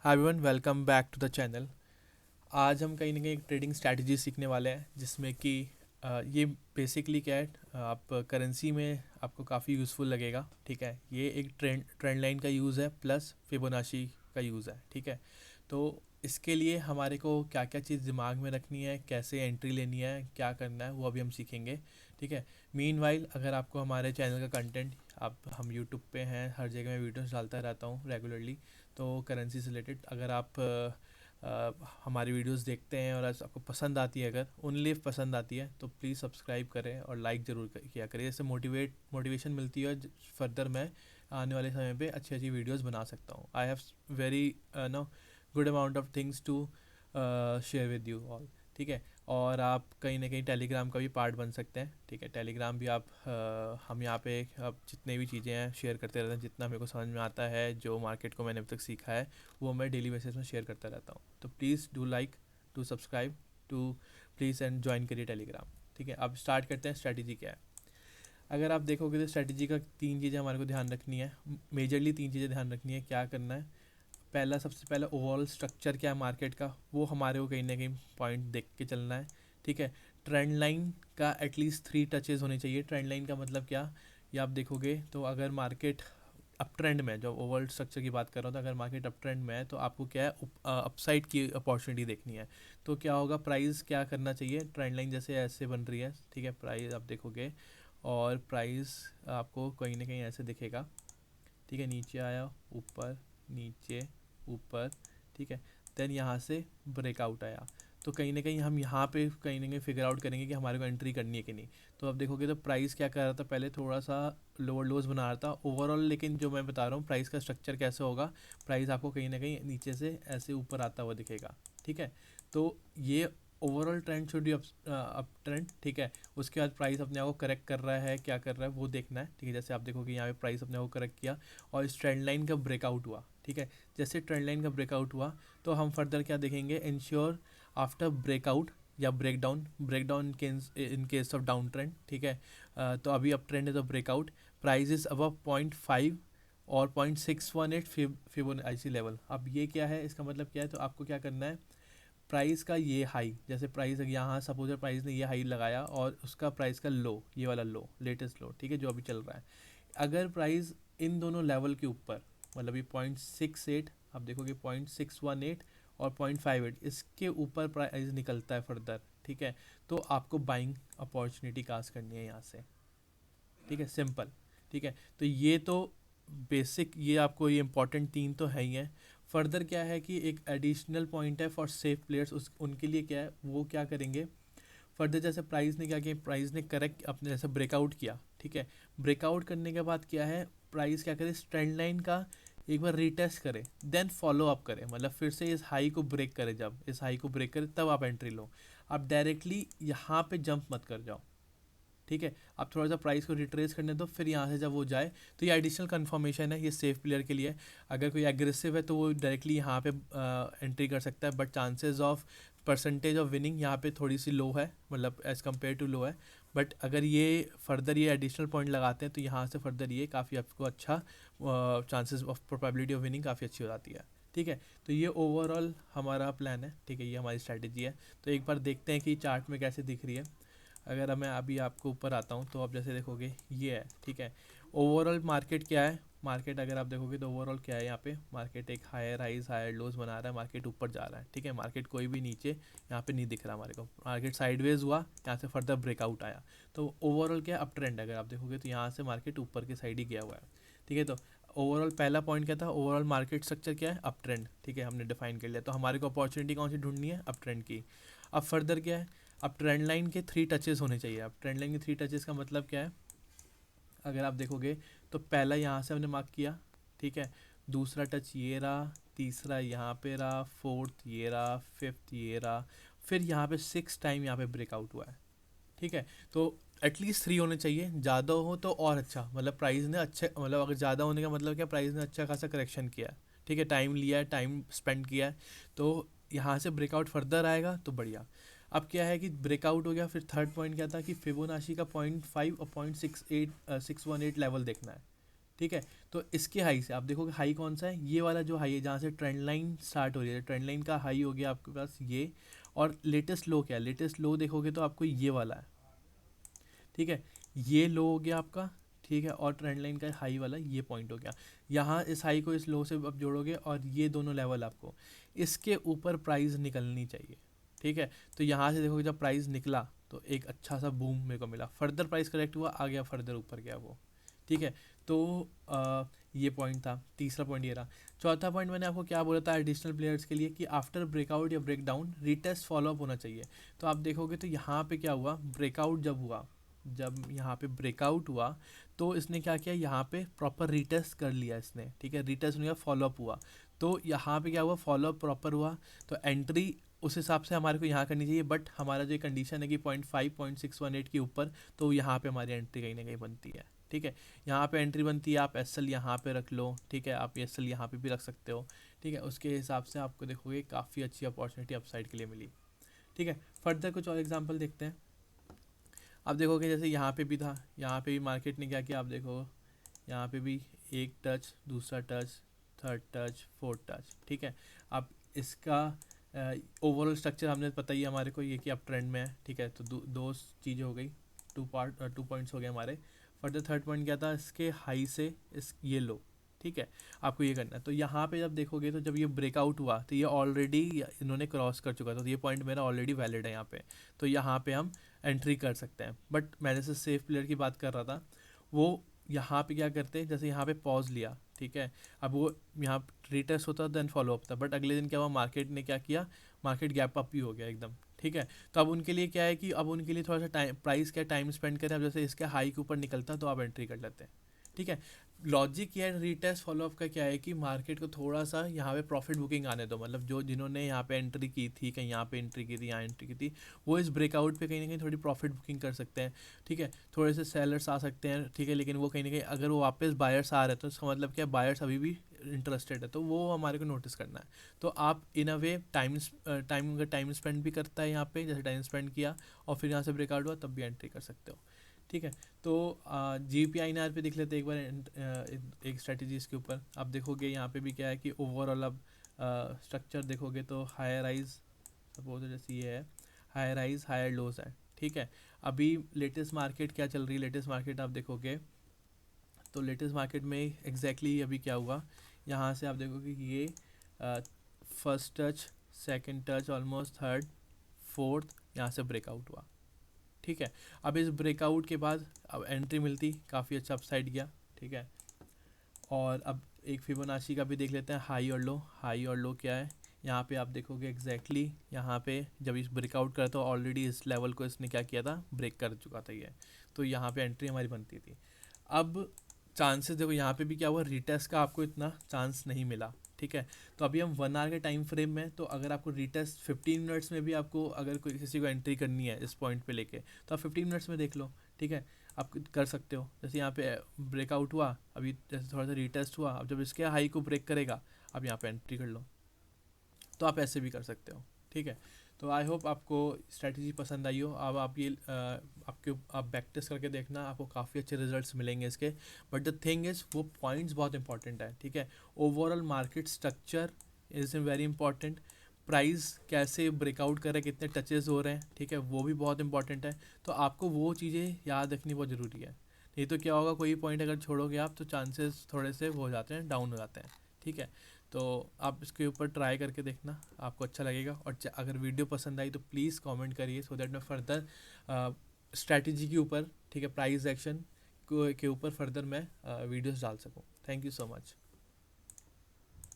Hi everyone, welcome back to the channel. आज हम कहीं ना कहीं एक ट्रेडिंग स्ट्रैटेजी सीखने वाले हैं जिसमें कि ये बेसिकली क्या है, आप करेंसी में आपको काफ़ी यूज़फुल लगेगा। ठीक है, ये एक ट्रेंड लाइन का यूज़ है प्लस फिबोनाची का यूज़ है। ठीक है, तो इसके लिए हमारे को क्या क्या चीज़ दिमाग में रखनी है, कैसे एंट्री लेनी है, क्या करना है, वो अभी हम सीखेंगे। ठीक है, मीनवाइल अगर आपको हमारे चैनल का कंटेंट, आप हम यूट्यूब पे हैं, हर जगह मैं वीडियोस डालता रहता हूँ रेगुलरली। तो करेंसी से रिलेटेड अगर आप हमारी वीडियोस देखते हैं और आपको पसंद आती है, अगर ओनली पसंद आती है तो प्लीज़ सब्सक्राइब करें और लाइक ज़रूर किया करें। इससे मोटिवेशन मिलती है, फर्दर मैं आने वाले समय पे अच्छी अच्छी वीडियोस बना सकता हूँ। I have very no good amount of things to share with you all. ठीक है, और आप कहीं ना कहीं टेलीग्राम का भी पार्ट बन सकते हैं। ठीक है, टेलीग्राम भी आप हम यहाँ पे अब जितने भी चीज़ें हैं शेयर करते रहते हैं, जितना मेरे को समझ में आता है, जो मार्केट को मैंने अब तक सीखा है वो मैं डेली बेसिस में शेयर करता रहता हूँ। तो please do like, to subscribe, to please and join करिए टेलीग्राम। ठीक है, अब स्टार्ट करते हैं स्ट्रैटेजी क्या है। अगर आप देखोगे तो स्ट्रैटेजी का तीन चीज़ें हमारे को ध्यान रखनी है, मेजरली तीन चीज़ें ध्यान रखनी है। क्या करना है, पहला सबसे पहला ओवरऑल स्ट्रक्चर क्या है मार्केट का, वो हमारे को कहीं ना कहीं पॉइंट देख के चलना है। ठीक है, ट्रेंड लाइन का एटलीस्ट 3 टचेज होने चाहिए। ट्रेंड लाइन का मतलब क्या, ये आप देखोगे तो अगर मार्केट अप ट्रेंड में, जो ओवरऑल स्ट्रक्चर की बात कर रहा हूँ, तो अगर मार्केट अप ट्रेंड में है तो आपको क्या है, अपसाइड की अपॉर्चुनिटी देखनी है। तो क्या होगा, प्राइस क्या करना चाहिए, ट्रेंड लाइन जैसे ऐसे बन रही है। ठीक है, प्राइस आप देखोगे और प्राइस आपको कहीं ना कहीं ऐसे दिखेगा। ठीक है, नीचे आया, ऊपर, नीचे, ऊपर। ठीक है, देन यहाँ से ब्रेकआउट आया। तो कहीं ना कहीं हम यहाँ पे कहीं ना कहीं फिगर आउट करेंगे कि हमारे को एंट्री करनी है कि नहीं। तो अब देखोगे तो प्राइस क्या कर रहा था, पहले थोड़ा सा लोअर लोज बना रहा था ओवरऑल, लेकिन जो मैं बता रहा हूँ प्राइस का स्ट्रक्चर कैसे होगा, प्राइस आपको कहीं ना कहीं नीचे से ऐसे ऊपर आता हुआ दिखेगा। ठीक है, तो ये overall trend should be up trend. ठीक है, उसके बाद प्राइस अपने आप को करेक्ट कर रहा है, क्या कर रहा है वो देखना है। ठीक है, जैसे आप देखोगे यहाँ पे प्राइस अपने आप को करेक्ट किया और इस ट्रेंड लाइन का ब्रेकआउट हुआ। ठीक है, जैसे ट्रेंड लाइन का ब्रेकआउट हुआ तो हम फर्दर क्या देखेंगे, इंश्योर आफ्टर ब्रेकआउट या breakdown in case of down trend. ठीक है, तो अभी अप ट्रेंड है तो ब्रेकआउट, प्राइस इज अबव 0.5 और 0.618 फिबोनाची लेवल। अब ये क्या है, इसका मतलब क्या है, तो आपको क्या करना है, प्राइस का ये हाई, जैसे प्राइस यहाँ सपोज प्राइस ने ये हाई लगाया और उसका प्राइस का लो, ये वाला लो, लेटेस्ट लो, ठीक है, जो अभी चल रहा है, अगर प्राइस इन दोनों लेवल के ऊपर, मतलब ये 0.68, आप देखोगे 0.618 और 0.58, इसके ऊपर प्राइस निकलता है फर्दर। ठीक है, तो आपको बाइंग अपॉर्चुनिटी कास्ट करनी है यहाँ से। ठीक है, सिंपल। ठीक है, तो ये तो बेसिक, ये आपको ये इंपॉर्टेंट तीन तो है ही है। फर्दर क्या है कि एक एडिशनल पॉइंट है फॉर सेफ प्लेयर्स, उस उनके लिए क्या है, वो क्या करेंगे फर्दर, जैसे प्राइस ने क्या किया, प्राइस ने करेक्ट अपने जैसे ब्रेकआउट किया। ठीक है, ब्रेकआउट करने के बाद क्या है, प्राइस क्या करे, ट्रेंड लाइन का एक बार रीटेस्ट करे, देन फॉलो अप करे, मतलब फिर से इस हाई को ब्रेक करे, जब इस हाई को ब्रेक करे तब आप एंट्री लो। आप डायरेक्टली यहाँ पे जंप मत कर जाओ। ठीक है, आप थोड़ा सा प्राइस को रिट्रेस करने दो, फिर यहाँ से जब वो जाए तो ये एडिशनल कंफर्मेशन है, ये सेफ प्लेयर के लिए। अगर कोई एग्रेसिव है तो वो डायरेक्टली यहाँ पे एंट्री कर सकता है, but chances of percentage of winning यहाँ पे थोड़ी सी लो है, मतलब एज़ कम्पेयर टू लो है। बट अगर ये फर्दर ये एडिशनल पॉइंट लगाते हैं तो यहाँ से फर्दर ये काफ़ी आपको अच्छा chances of probability of winning काफ़ी अच्छी हो जाती है। ठीक है, तो ये ओवरऑल हमारा प्लान है। ठीक है, ये हमारी स्ट्रैटेजी है। तो एक बार देखते हैं कि चार्ट में कैसे दिख रही है। अगर मैं अभी आपको ऊपर आता हूँ तो आप जैसे देखोगे ये है। ठीक है, ओवरऑल मार्केट क्या है, मार्केट अगर आप देखोगे तो ओवरऑल क्या है, यहाँ पे मार्केट एक हायर हाइज हायर लोज बना रहा है, मार्केट ऊपर जा रहा है। ठीक है, मार्केट कोई भी नीचे यहाँ पे नहीं दिख रहा हमारे को, मार्केट साइडवेज हुआ, यहाँ से फर्दर ब्रेकआउट आया। तो ओवरऑल क्या अप ट्रेंड, अगर आप देखोगे तो यहाँ से मार्केट ऊपर की साइड ही गया हुआ है। ठीक है, तो ओवरऑल पहला पॉइंट क्या था, ओवरऑल मार्केट स्ट्रक्चर क्या है, अप ट्रेंड। ठीक है, हमने डिफाइन कर लिया, तो हमारे को अपॉर्चुनिटी कौन सी ढूंढनी है, अप ट्रेंड की। अब फर्दर क्या है, अब ट्रेंड लाइन के 3 टचेस होने चाहिए। अब ट्रेंड लाइन के 3 टचेस का मतलब क्या है, अगर आप देखोगे तो पहला यहाँ से हमने मार्क किया। ठीक है, दूसरा टच ये रहा, तीसरा यहाँ पे रहा, फोर्थ ये रहा, फिफ्थ ये रहा, फिर यहाँ पे 6 टाइम यहाँ पे ब्रेकआउट हुआ है। ठीक है, तो एटलीस्ट 3 होने चाहिए, ज़्यादा हो तो और अच्छा, मतलब प्राइस ने अच्छे, मतलब अगर ज़्यादा होने का मतलब क्या, प्राइस ने अच्छा खासा करेक्शन किया है। ठीक है, टाइम लिया है, टाइम स्पेंड किया है, तो यहाँ से ब्रेकआउट फर्दर आएगा तो बढ़िया। अब क्या है कि ब्रेकआउट हो गया, फिर थर्ड पॉइंट क्या था कि फिबोनाची का 0.5 और 0.68 618 लेवल देखना है। ठीक है, तो इसके हाई से आप देखोगे हाई कौन सा है, ये वाला जो हाई है जहाँ से ट्रेंड लाइन स्टार्ट हो रही है, ट्रेंड लाइन का हाई हो गया आपके पास ये। और लेटेस्ट लो क्या है, लेटेस्ट लो देखोगे तो आपको ये वाला है, ठीक है, ये लो हो गया आपका, ठीक है, और ट्रेंड लाइन का हाई वाला ये पॉइंट हो गया। यहाँ इस हाई को इस लो से अब जोड़ोगे और ये दोनों लेवल आपको इसके ऊपर प्राइस निकलनी चाहिए, ठीक है। तो यहाँ से देखोगे जब प्राइस निकला तो एक अच्छा सा बूम मेरे को मिला, फर्दर प्राइस करेक्ट हुआ, आ गया फर्दर ऊपर गया वो, ठीक है। तो ये पॉइंट था, तीसरा पॉइंट ये रहा। चौथा पॉइंट मैंने आपको क्या बोला था एडिशनल प्लेयर्स के लिए कि आफ्टर ब्रेकआउट या ब्रेक डाउन रीटेस्ट फॉलोअप होना चाहिए। तो आप देखोगे तो यहाँ पे क्या हुआ, ब्रेकआउट जब हुआ, जब यहाँ पे ब्रेकआउट हुआ तो इसने क्या किया, यहाँ पे प्रॉपर रीटेस्ट कर लिया इसने, ठीक है, रीटेस्ट नहीं हुआ, फॉलोअप हुआ। तो यहाँ पे क्या हुआ, फॉलोअप प्रॉपर हुआ, तो एंट्री उस हिसाब से हमारे को यहाँ करनी चाहिए, बट हमारा जो कंडीशन है कि 0.5 0.618 के ऊपर, तो यहाँ पे हमारी एंट्री कहीं ना कहीं बनती है, ठीक है। यहाँ पे एंट्री बनती है, आप एस एल यहाँ पे रख लो, ठीक है, आप एस एल यहाँ पे भी रख सकते हो, ठीक है। उसके हिसाब से आपको देखोगे काफ़ी अच्छी अपॉर्चुनिटी अपसाइड के लिए मिली, ठीक है। फर्दर कुछ और एग्जांपल देखते हैं। आप देखोगे जैसे यहाँ पे भी था, यहाँ पे भी मार्केट ने क्या किया, आप देखो यहाँ पे भी एक टच, दूसरा touch, third touch, fourth touch, ठीक है। अब इसका ओवरऑल स्ट्रक्चर हमने पता ही है हमारे को, ये कि अब ट्रेंड में है, ठीक है। तो दो चीज़ें हो गई, टू पॉइंट्स हो गए हमारे। फर्दर थर्ड पॉइंट क्या था, इसके हाई से इस ये लो, ठीक है, आपको ये करना है। तो यहाँ पे जब देखोगे तो जब ये ब्रेकआउट हुआ तो ये ऑलरेडी इन्होंने क्रॉस कर चुका था, तो ये पॉइंट मेरा ऑलरेडी वैलिड है यहाँ पे, तो यहाँ पे हम एंट्री कर सकते हैं। बट मैंने से सेफ प्लेयर की बात कर रहा था, वो यहाँ पे क्या करते हैं, जैसे यहाँ पे पॉज लिया, ठीक है, अब वो यहाँ रीटेस्ट होता देन फॉलो अप था, बट अगले दिन क्या हुआ, मार्केट ने क्या किया, मार्केट गैप अप ही हो गया एकदम, ठीक है। तो अब उनके लिए क्या है कि अब उनके लिए थोड़ा सा टाइम, प्राइस क्या टाइम स्पेंड करें, अब जैसे इसके हाई के ऊपर निकलता तो आप एंट्री कर लेते हैं, ठीक है। लॉजिक या रीटेस्ट फॉलोअप का क्या है कि मार्केट को थोड़ा सा यहाँ पे प्रॉफिट बुकिंग आने दो, मतलब जो जिन्होंने यहाँ पे एंट्री की थी, कहीं यहाँ पे एंट्री की थी, यहाँ एंट्री की थी, वो इस ब्रेकआउट पे कहीं ना कहीं थोड़ी प्रॉफिट बुकिंग कर सकते हैं, ठीक है। थोड़े से सेलर्स आ सकते हैं, ठीक है, लेकिन वो कहीं ना कहीं अगर वो वापस बायर्स आ रहे हैं तो इसका मतलब क्या, बायर्स अभी भी इंटरेस्टेड है, तो वो हमारे को नोटिस करना है। तो आप इन अ वे टाइम स्पेंड भी करता है यहाँ पे, जैसे टाइम स्पेंड किया और फिर यहाँ से ब्रेकआउट हुआ तब भी एंट्री कर सकते हो, ठीक है। तो जी पी आई पे देख लेते हैं एक बार एक स्ट्रेटजी इसके ऊपर। आप देखोगे यहाँ पे भी क्या है कि ओवरऑल अब स्ट्रक्चर देखोगे तो हायर राइज, सपोज जैसे ये है, हायर राइज हायर लोज है, ठीक है। अभी लेटेस्ट मार्केट क्या चल रही है, लेटेस्ट मार्केट आप देखोगे तो लेटेस्ट मार्केट में एग्जैक्टली अभी क्या हुआ, यहाँ से आप देखोगे कि ये first touch, second touch, almost third, fourth, यहाँ से ब्रेकआउट हुआ, ठीक है। अब इस ब्रेकआउट के बाद अब एंट्री मिलती, काफ़ी अच्छा अपसाइड गया, ठीक है। और अब एक फिबोनाची का भी देख लेते हैं, हाई और लो, हाई और लो क्या है, यहाँ पे आप देखोगे एग्जैक्टली यहाँ पे जब इस ब्रेकआउट करा तो ऑलरेडी इस लेवल को इसने क्या किया था, ब्रेक कर चुका था ये, तो यहाँ पे एंट्री हमारी बनती थी। अब चांसेस देखो यहाँ पे भी क्या हुआ, रीटेस्ट का आपको इतना चांस नहीं मिला, ठीक है। तो अभी हम 1 आवर के टाइम फ्रेम में, तो अगर आपको रीटेस्ट 15 मिनट्स में भी आपको अगर कोई किसी को एंट्री करनी है इस पॉइंट पे लेके, तो आप 15 मिनट्स में देख लो, ठीक है, आप कर सकते हो। जैसे यहाँ पे ब्रेकआउट हुआ, अभी जैसे थोड़ा सा रीटेस्ट हुआ, अब जब इसके हाई को ब्रेक करेगा अब यहाँ पे एंट्री कर लो, तो आप ऐसे भी कर सकते हो, ठीक है। तो आई होप आपको स्ट्रैटेजी पसंद आई हो। अब आप ये आप बैक टेस्ट करके देखना, आपको काफ़ी अच्छे रिजल्ट्स मिलेंगे इसके। बट द थिंग इज़ वो पॉइंट्स बहुत इंपॉर्टेंट है, ठीक है। Overall market structure is very important, price कैसे ब्रेकआउट कर रहे हैं, कितने टचेस हो रहे हैं, ठीक है, वो भी बहुत इंपॉर्टेंट है। तो आपको वो चीज़ें याद रखनी बहुत ज़रूरी है, नहीं तो क्या होगा, कोई पॉइंट अगर छोड़ोगे आप तो चांसेस थोड़े से वो हो जाते हैं, डाउन हो जाते हैं, ठीक है। तो आप इसके ऊपर ट्राई करके देखना, आपको अच्छा लगेगा। और अगर वीडियो पसंद आई तो प्लीज़ कमेंट करिए, सो दैट मैं फर्दर स्ट्रैटेजी के ऊपर, ठीक है, प्राइस एक्शन के ऊपर फर्दर मैं वीडियोस डाल सकूं। Thank you so much.